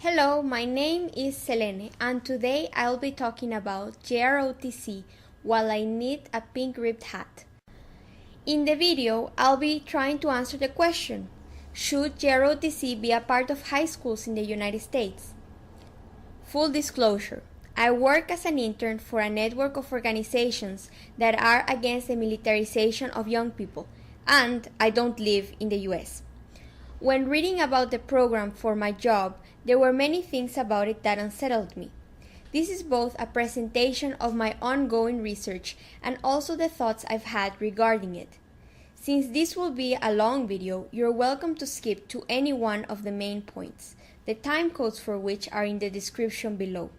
Hello, my name is Selene, and today I'll be talking about JROTC while I knit a pink ribbed hat. In the video, I'll be trying to answer the question, should JROTC be a part of high schools in the United States? Full disclosure, I work as an intern for a network of organizations that are against the militarization of young people, and I don't live in the US. When reading about the program for my job, there were many things about it that unsettled me. This is both a presentation of my ongoing research and also the thoughts I've had regarding it. Since this will be a long video, you're welcome to skip to any one of the main points, the time codes for which are in the description below.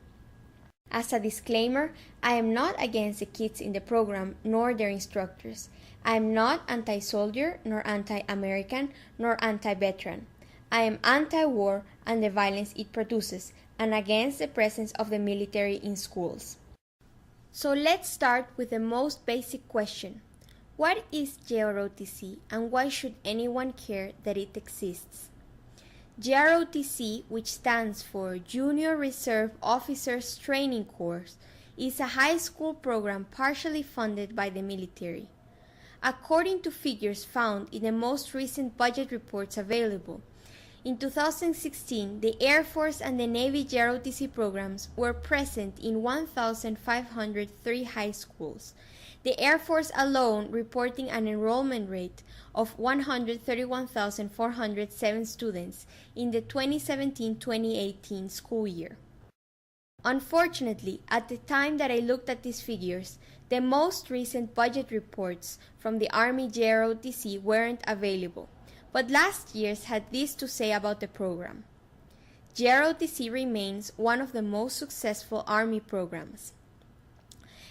As a disclaimer, I am not against the kids in the program nor their instructors. I am not anti-soldier, nor anti-American, nor anti-veteran. I am anti-war and the violence it produces, and against the presence of the military in schools. So let's start with the most basic question. What is JROTC and why should anyone care that it exists? JROTC, which stands for Junior Reserve Officers Training Course, is a high school program partially funded by the military. According to figures found in the most recent budget reports available, in 2016, the Air Force and the Navy JROTC programs were present in 1,503 high schools, the Air Force alone reporting an enrollment rate of 131,407 students in the 2017-2018 school year. Unfortunately, at the time that I looked at these figures, the most recent budget reports from the Army JROTC weren't available, but last year's had this to say about the program. JROTC remains one of the most successful Army programs.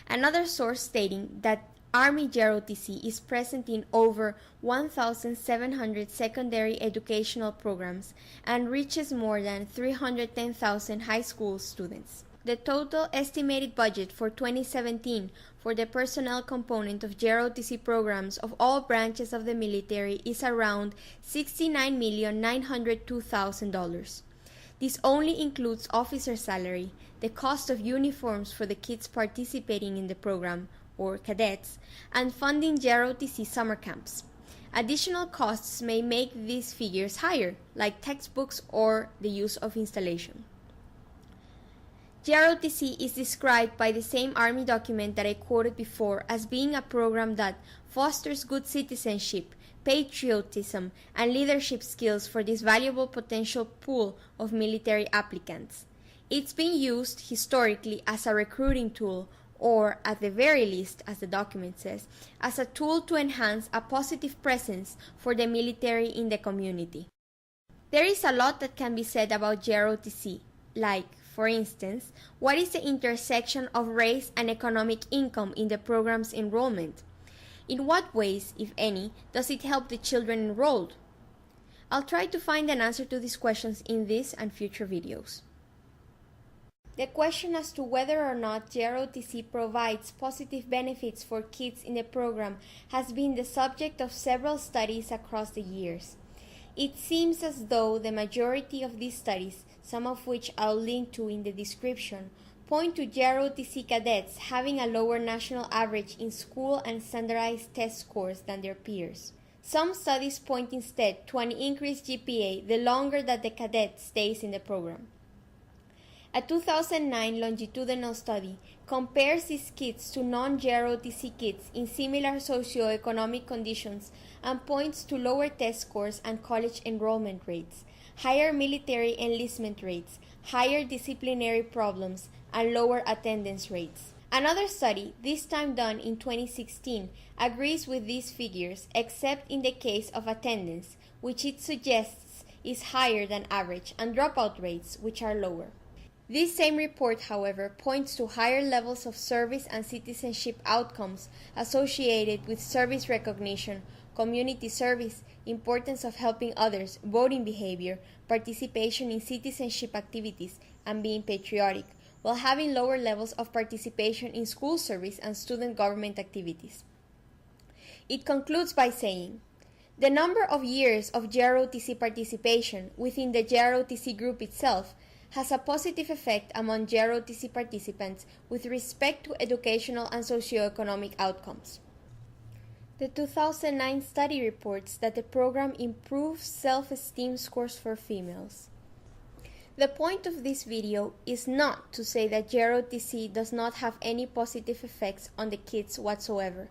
Another source stating that Army JROTC is present in over 1,700 secondary educational programs and reaches more than 310,000 high school students. The total estimated budget for 2017 for the personnel component of JROTC programs of all branches of the military is around $69,902,000. This only includes officer salary, the cost of uniforms for the kids participating in the program, or cadets, and funding JROTC summer camps. Additional costs may make these figures higher, like textbooks or the use of installation. JROTC is described by the same Army document that I quoted before as being a program that fosters good citizenship, patriotism, and leadership skills for this valuable potential pool of military applicants. It's been used historically as a recruiting tool, or at the very least, as the document says, as a tool to enhance a positive presence for the military in the community. There is a lot that can be said about JROTC, like, for instance, what is the intersection of race and economic income in the program's enrollment? In what ways, if any, does it help the children enrolled? I'll try to find an answer to these questions in this and future videos. The question as to whether or not JROTC provides positive benefits for kids in the program has been the subject of several studies across the years. It seems as though the majority of these studies, some of which I'll link to in the description, point to JROTC cadets having a lower national average in school and standardized test scores than their peers. Some studies point instead to an increased GPA the longer that the cadet stays in the program. A 2009 longitudinal study compares these kids to non-JROTC kids in similar socioeconomic conditions and points to lower test scores and college enrollment rates, higher military enlistment rates, higher disciplinary problems, and lower attendance rates. Another study, this time done in 2016, agrees with these figures except in the case of attendance, which it suggests is higher than average, and dropout rates, which are lower. This same report, however, points to higher levels of service and citizenship outcomes associated with service recognition, community service, importance of helping others, voting behavior, participation in citizenship activities, and being patriotic, while having lower levels of participation in school service and student government activities. It concludes by saying, the number of years of JROTC participation within the JROTC group itself has a positive effect among JROTC participants with respect to educational and socioeconomic outcomes. The 2009 study reports that the program improves self-esteem scores for females. The point of this video is not to say that JROTC does not have any positive effects on the kids whatsoever.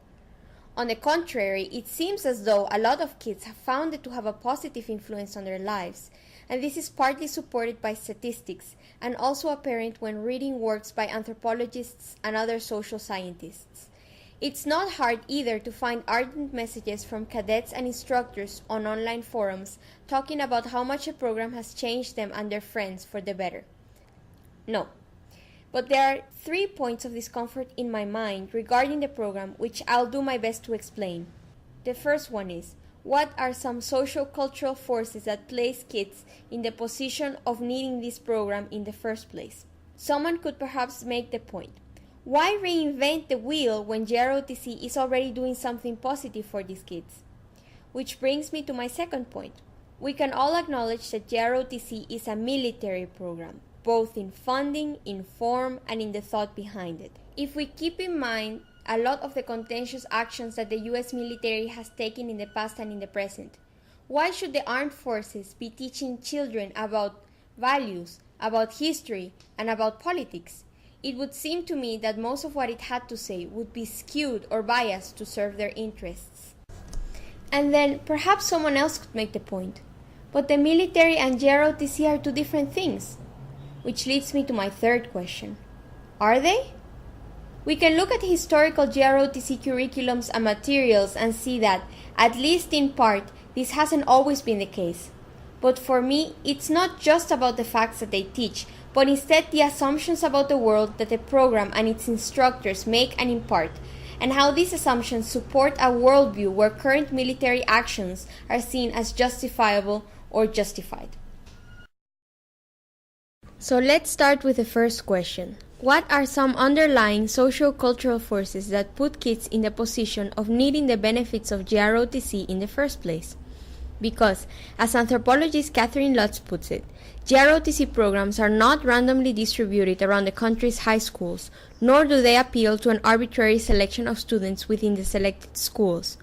On the contrary, it seems as though a lot of kids have found it to have a positive influence on their lives, and this is partly supported by statistics and also apparent when reading works by anthropologists and other social scientists. It's not hard either to find ardent messages from cadets and instructors on online forums talking about how much the program has changed them and their friends for the better. No. But there are 3 points of discomfort in my mind regarding the program which I'll do my best to explain. The first one is, what are some sociocultural forces that place kids in the position of needing this program in the first place? Someone could perhaps make the point, why reinvent the wheel when JROTC is already doing something positive for these kids? Which brings me to my second point. We can all acknowledge that JROTC is a military program, both in funding, in form, and in the thought behind it. If we keep in mind a lot of the contentious actions that the US military has taken in the past and in the present, why should the armed forces be teaching children about values, about history, and about politics? It would seem to me that most of what it had to say would be skewed or biased to serve their interests. And then perhaps someone else could make the point, but the military and JROTC are two different things. Which leads me to my third question. Are they? We can look at historical JROTC curriculums and materials and see that, at least in part, this hasn't always been the case. But for me, it's not just about the facts that they teach, but instead the assumptions about the world that the program and its instructors make and impart, and how these assumptions support a worldview where current military actions are seen as justifiable or justified. So let's start with the first question. What are some underlying socio-cultural forces that put kids in the position of needing the benefits of JROTC in the first place? Because, as anthropologist Catherine Lutz puts it, JROTC programs are not randomly distributed around the country's high schools, nor do they appeal to an arbitrary selection of students within the selected schools.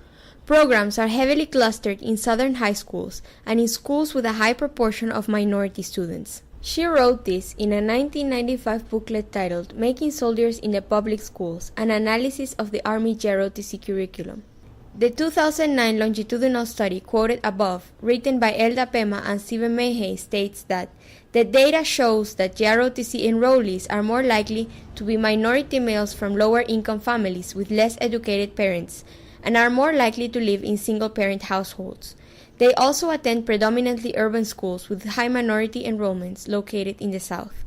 Programs are heavily clustered in southern high schools and in schools with a high proportion of minority students. She wrote this in a 1995 booklet titled Making Soldiers in the Public Schools, an analysis of the Army JROTC curriculum. The 2009 longitudinal study quoted above, written by Elda, Pema, and Stephen Mehay, states that the data shows that JROTC enrollees are more likely to be minority males from lower-income families with less educated parents, and are more likely to live in single-parent households. They also attend predominantly urban schools with high minority enrollments located in the South.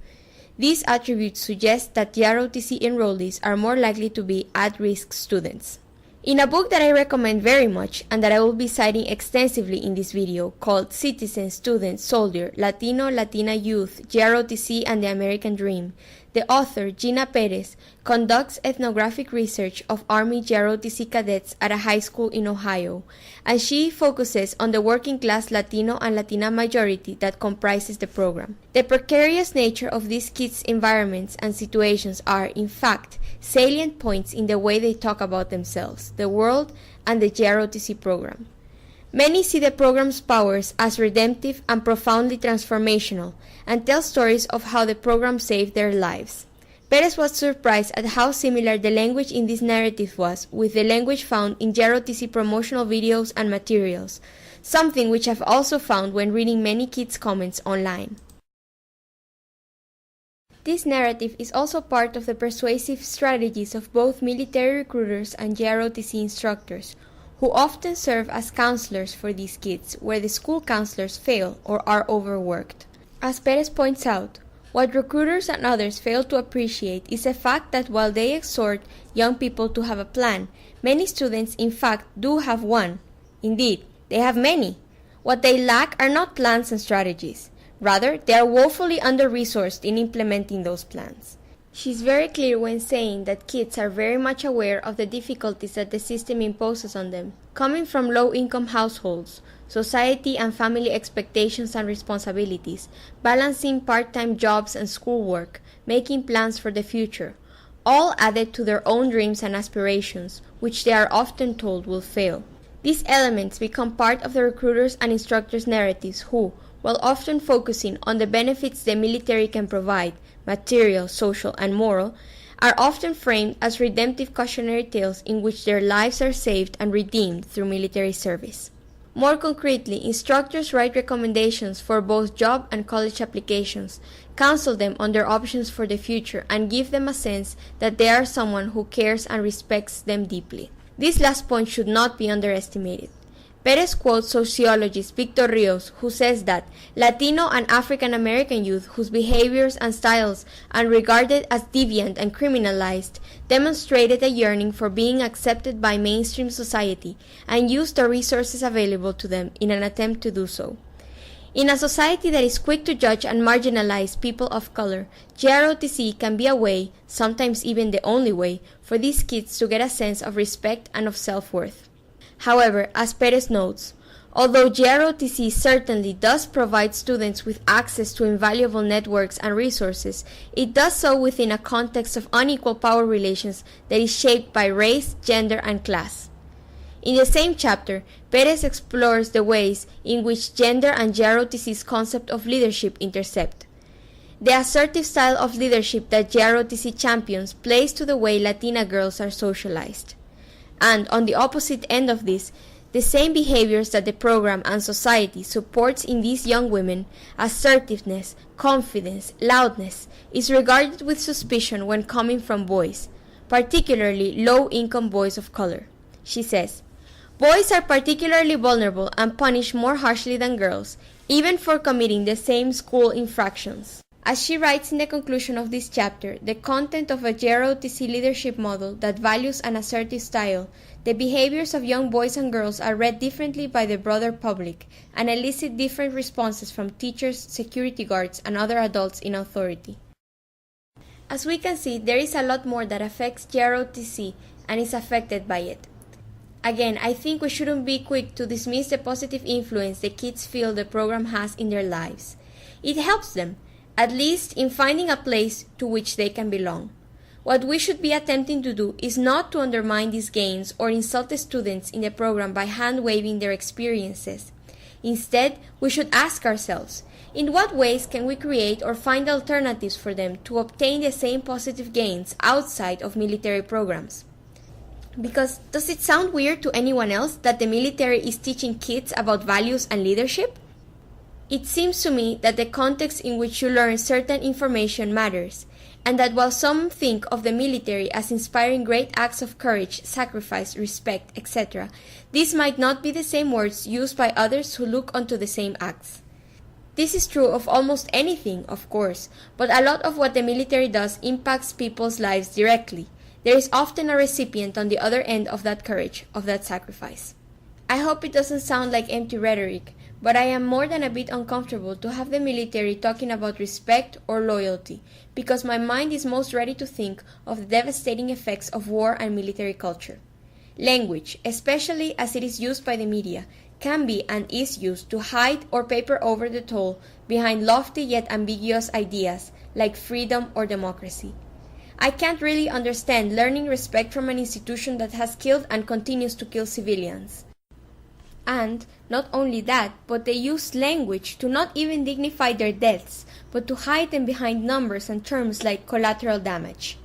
These attributes suggest that JROTC enrollees are more likely to be at-risk students. In a book that I recommend very much and that I will be citing extensively in this video called Citizen, Student, Soldier, Latino, Latina Youth, JROTC and the American Dream, the author, Gina Perez, conducts ethnographic research of Army JROTC cadets at a high school in Ohio, and she focuses on the working-class Latino and Latina majority that comprises the program. The precarious nature of these kids' environments and situations are, in fact, salient points in the way they talk about themselves, the world, and the JROTC program. Many see the program's powers as redemptive and profoundly transformational, and tell stories of how the program saved their lives. Perez was surprised at how similar the language in this narrative was with the language found in JROTC promotional videos and materials, something which I've also found when reading many kids' comments online. This narrative is also part of the persuasive strategies of both military recruiters and JROTC instructors, who often serve as counselors for these kids where the school counselors fail or are overworked. As Perez points out, what recruiters and others fail to appreciate is the fact that while they exhort young people to have a plan, many students in fact do have one. Indeed, they have many. What they lack are not plans and strategies. Rather, they are woefully under-resourced in implementing those plans. She's very clear when saying that kids are very much aware of the difficulties that the system imposes on them. Coming from low-income households, society and family expectations and responsibilities, balancing part-time jobs and schoolwork, making plans for the future, all added to their own dreams and aspirations, which they are often told will fail. These elements become part of the recruiters' and instructors' narratives who, while often focusing on the benefits the military can provide, material, social, and moral, are often framed as redemptive cautionary tales in which their lives are saved and redeemed through military service. More concretely, instructors write recommendations for both job and college applications, counsel them on their options for the future, and give them a sense that they are someone who cares and respects them deeply. This last point should not be underestimated. Perez quotes sociologist Victor Rios, who says that Latino and African American youth whose behaviors and styles are regarded as deviant and criminalized demonstrated a yearning for being accepted by mainstream society and used the resources available to them in an attempt to do so. In a society that is quick to judge and marginalize people of color, JROTC can be a way, sometimes even the only way, for these kids to get a sense of respect and of self-worth. However, as Perez notes, although JROTC certainly does provide students with access to invaluable networks and resources, it does so within a context of unequal power relations that is shaped by race, gender, and class. In the same chapter, Perez explores the ways in which gender and JROTC's concept of leadership intercept. The assertive style of leadership that JROTC champions plays to the way Latina girls are socialized. And on the opposite end of this, the same behaviors that the program and society supports in these young women, assertiveness, confidence, loudness, is regarded with suspicion when coming from boys, particularly low-income boys of color. She says, "Boys are particularly vulnerable and punished more harshly than girls, even for committing the same school infractions." As she writes in the conclusion of this chapter, the content of a JROTC leadership model that values an assertive style, the behaviors of young boys and girls are read differently by the broader public and elicit different responses from teachers, security guards, and other adults in authority. As we can see, there is a lot more that affects JROTC and is affected by it. Again, I think we shouldn't be quick to dismiss the positive influence the kids feel the program has in their lives. It helps them, at least in finding a place to which they can belong. What we should be attempting to do is not to undermine these gains or insult the students in the program by hand-waving their experiences. Instead, we should ask ourselves, in what ways can we create or find alternatives for them to obtain the same positive gains outside of military programs? Because does it sound weird to anyone else that the military is teaching kids about values and leadership? It seems to me that the context in which you learn certain information matters, and that while some think of the military as inspiring great acts of courage, sacrifice, respect, etc., these might not be the same words used by others who look onto the same acts. This is true of almost anything, of course, but a lot of what the military does impacts people's lives directly. There is often a recipient on the other end of that courage, of that sacrifice. I hope it doesn't sound like empty rhetoric, but I am more than a bit uncomfortable to have the military talking about respect or loyalty, because my mind is most ready to think of the devastating effects of war and military culture. Language, especially as it is used by the media, can be and is used to hide or paper over the toll behind lofty yet ambiguous ideas like freedom or democracy. I can't really understand learning respect from an institution that has killed and continues to kill civilians. And not only that, but they use language to not even dignify their deaths, but to hide them behind numbers and terms like collateral damage.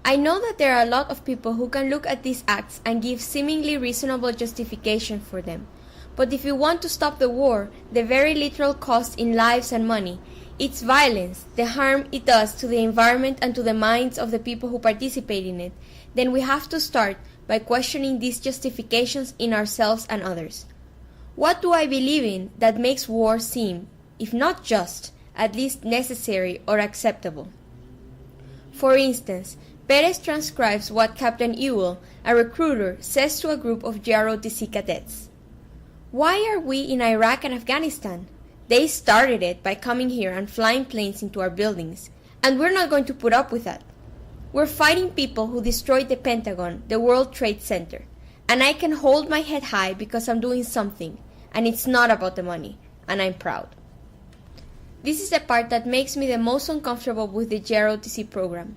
I know that there are a lot of people who can look at these acts and give seemingly reasonable justification for them. But if you want to stop the war, the very literal cost in lives and money, its violence, the harm it does to the environment and to the minds of the people who participate in it, then we have to start by questioning these justifications in ourselves and others. What do I believe in that makes war seem, if not just, at least necessary or acceptable? For instance, Perez transcribes what Captain Ewell, a recruiter, says to a group of JROTC cadets. "Why are we in Iraq and Afghanistan? They started it by coming here and flying planes into our buildings, and we're not going to put up with that. We're fighting people who destroyed the Pentagon, the World Trade Center, and I can hold my head high because I'm doing something, and it's not about the money, and I'm proud. This is the part that makes me the most uncomfortable with the JROTC program.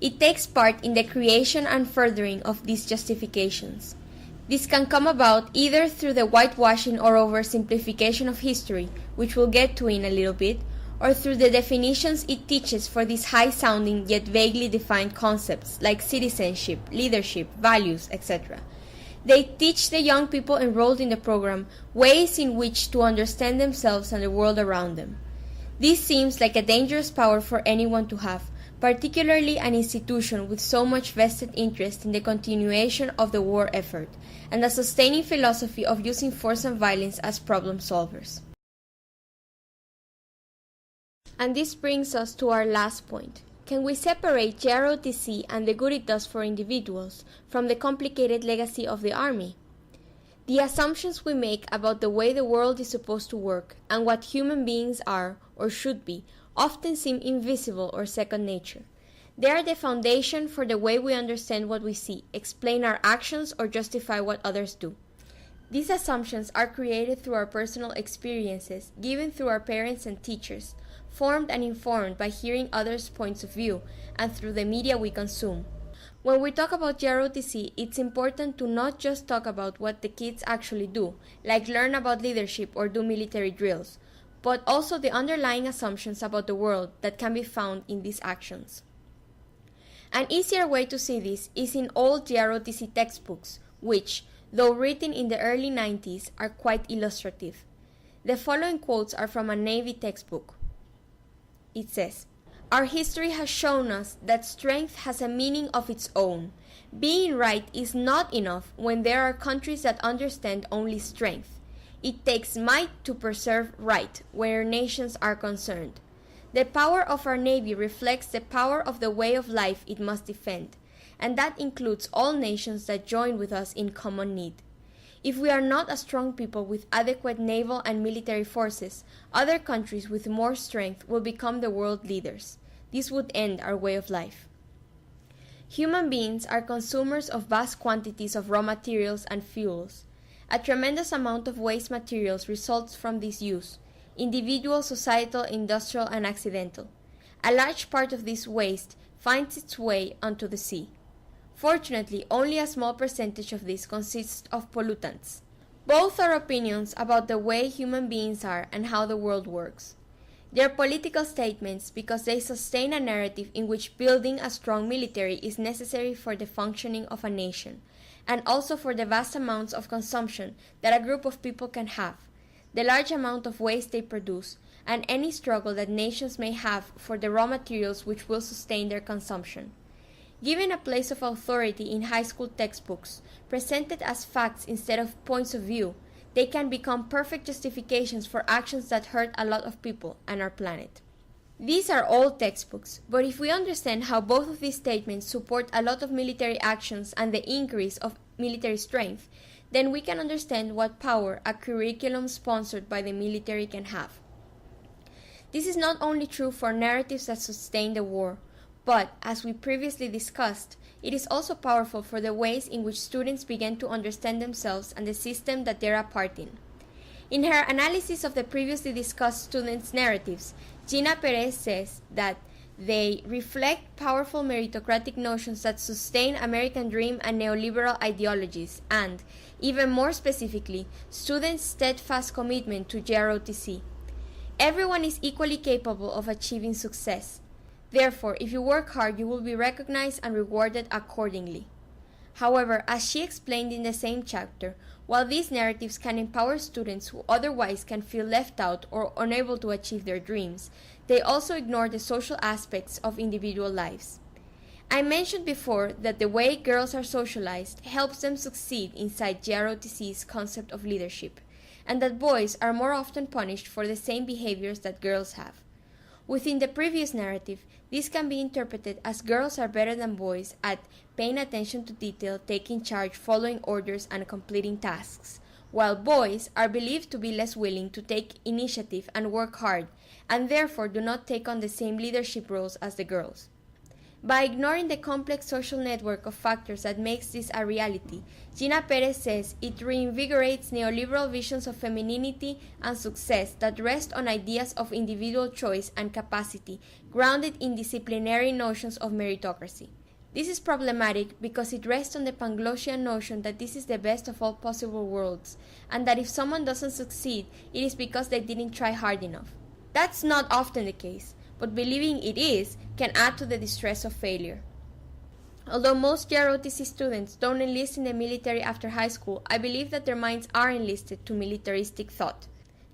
It takes part in the creation and furthering of these justifications. This can come about either through the whitewashing or oversimplification of history, which we'll get to in a little bit, or through the definitions it teaches for these high-sounding yet vaguely defined concepts like citizenship, leadership, values, etc. They teach the young people enrolled in the program ways in which to understand themselves and the world around them. This seems like a dangerous power for anyone to have, particularly an institution with so much vested interest in the continuation of the war effort, and a sustaining philosophy of using force and violence as problem solvers. And this brings us to our last point. Can we separate JROTC and the good it does for individuals from the complicated legacy of the Army? The assumptions we make about the way the world is supposed to work and what human beings are or should be often seem invisible or second nature. They are the foundation for the way we understand what we see, explain our actions, or justify what others do. These assumptions are created through our personal experiences, given through our parents and teachers, formed and informed by hearing others' points of view, and through the media we consume. When we talk about JROTC, it's important to not just talk about what the kids actually do, like learn about leadership or do military drills, but also the underlying assumptions about the world that can be found in these actions. An easier way to see this is in old JROTC textbooks, which, though written in the early 90s, are quite illustrative. The following quotes are from a Navy textbook. It says, "Our history has shown us that strength has a meaning of its own. Being right is not enough when there are countries that understand only strength. It takes might to preserve right where nations are concerned. The power of our Navy reflects the power of the way of life it must defend, and that includes all nations that join with us in common need. If we are not a strong people with adequate naval and military forces, other countries with more strength will become the world leaders. This would end our way of life." Human beings are consumers of vast quantities of raw materials and fuels. A tremendous amount of waste materials results from this use, individual, societal, industrial, and accidental. A large part of this waste finds its way onto the sea. Fortunately, only a small percentage of this consists of pollutants. Both are opinions about the way human beings are and how the world works. They are political statements because they sustain a narrative in which building a strong military is necessary for the functioning of a nation, and also for the vast amounts of consumption that a group of people can have, the large amount of waste they produce, and any struggle that nations may have for the raw materials which will sustain their consumption. Given a place of authority in high school textbooks, presented as facts instead of points of view, they can become perfect justifications for actions that hurt a lot of people and our planet. These are old textbooks, but if we understand how both of these statements support a lot of military actions and the increase of military strength, then we can understand what power a curriculum sponsored by the military can have. This is not only true for narratives that sustain the war, but, as we previously discussed, it is also powerful for the ways in which students begin to understand themselves and the system that they're a part in. In her analysis of the previously discussed students' narratives, Gina Perez says that they reflect powerful meritocratic notions that sustain American dream and neoliberal ideologies and, even more specifically, students' steadfast commitment to JROTC. Everyone is equally capable of achieving success. Therefore, if you work hard, you will be recognized and rewarded accordingly. However, as she explained in the same chapter, while these narratives can empower students who otherwise can feel left out or unable to achieve their dreams, they also ignore the social aspects of individual lives. I mentioned before that the way girls are socialized helps them succeed inside JROTC's concept of leadership, and that boys are more often punished for the same behaviors that girls have. Within the previous narrative, this can be interpreted as girls are better than boys at paying attention to detail, taking charge, following orders, and completing tasks, while boys are believed to be less willing to take initiative and work hard, and therefore do not take on the same leadership roles as the girls. By ignoring the complex social network of factors that makes this a reality, Gina Perez says it reinvigorates neoliberal visions of femininity and success that rest on ideas of individual choice and capacity, grounded in disciplinary notions of meritocracy. This is problematic because it rests on the Panglossian notion that this is the best of all possible worlds, and that if someone doesn't succeed, it is because they didn't try hard enough. That's not often the case, but believing it is can add to the distress of failure. Although most JROTC students don't enlist in the military after high school, I believe that their minds are enlisted to militaristic thought.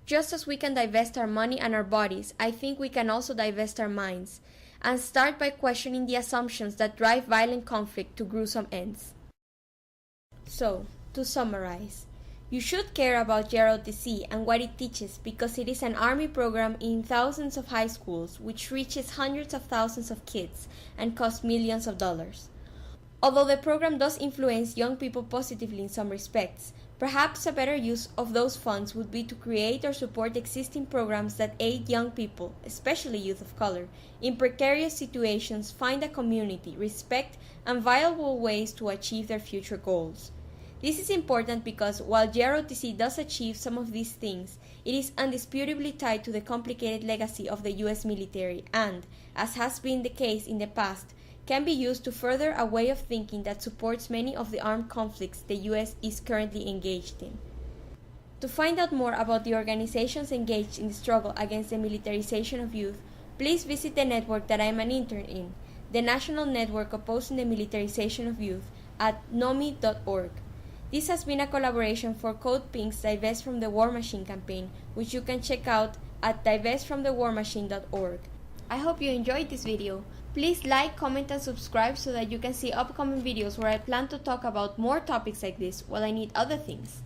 Just as we can divest our money and our bodies, I think we can also divest our minds, and start by questioning the assumptions that drive violent conflict to gruesome ends. So, to summarize, you should care about JROTC and what it teaches because it is an army program in thousands of high schools which reaches hundreds of thousands of kids and costs millions of dollars. Although the program does influence young people positively in some respects, perhaps a better use of those funds would be to create or support existing programs that aid young people, especially youth of color, in precarious situations find a community, respect, and viable ways to achieve their future goals. This is important because while JROTC does achieve some of these things, it is undisputably tied to the complicated legacy of the U.S. military and, as has been the case in the past, can be used to further a way of thinking that supports many of the armed conflicts the U.S. is currently engaged in. To find out more about the organizations engaged in the struggle against the militarization of youth, please visit the network that I am an intern in, the National Network Opposing the Militarization of Youth, at nomi.org. This has been a collaboration for Code Pink's Divest from the War Machine campaign, which you can check out at divestfromthewarmachine.org. I hope you enjoyed this video. Please like, comment, and subscribe so that you can see upcoming videos where I plan to talk about more topics like this while I need other things.